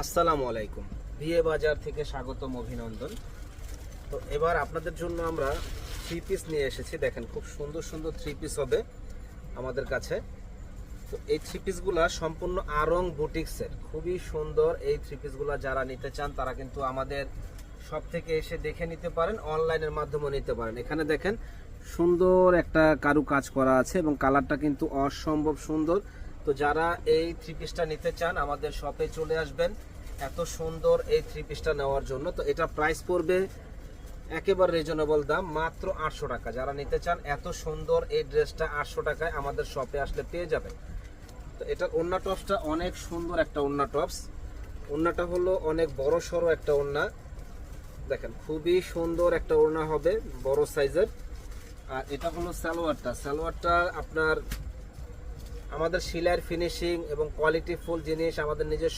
আসসালামু আলাইকুম। বিয়ে বাজার থেকে স্বাগতম, অভিনন্দন। তো এবার আপনাদের জন্য আমরা থ্রি পিস নিয়ে এসেছি। দেখেন, খুব সুন্দর সুন্দর থ্রি পিস হবে আমাদের কাছে। তো এই থ্রি পিসগুলা সম্পূর্ণ আরং বুটিক্সের, খুবই সুন্দর। এই থ্রি পিসগুলা যারা নিতে চান তারা কিন্তু আমাদের সব থেকে এসে দেখে নিতে পারেন, অনলাইনের মাধ্যমে নিতে পারেন। এখানে দেখেন সুন্দর একটা কারু কাজ করা আছে এবং কালারটা কিন্তু অসম্ভব সুন্দর। তো যারা এই থ্রি পিসটা নিতে চান আমাদের শপে চলে আসবেন এত সুন্দর এই থ্রি পিসটা নেওয়ার জন্য। তো এটা প্রাইস পড়বে একেবারে রিজনেবল দাম, মাত্র 800 টাকা। যারা নিতে চান এত সুন্দর এই ড্রেসটা 800 টাকায় আমাদের শপে আসলে পেয়ে যাবেন। তো এটার ওড়না টপসটা অনেক সুন্দর একটা ওড়না টপস। ওড়নাটা হলো অনেক বড় সড়ো একটা ওড়না। দেখেন খুবই সুন্দর একটা ওড়না হবে, বড় সাইজের। আর এটা হলো সালোয়ারটা আপনার আমাদের সেলাইয়ের ফিনিশিং এবং কোয়ালিটি ফুল জিনিস, আমাদের নিজস্ব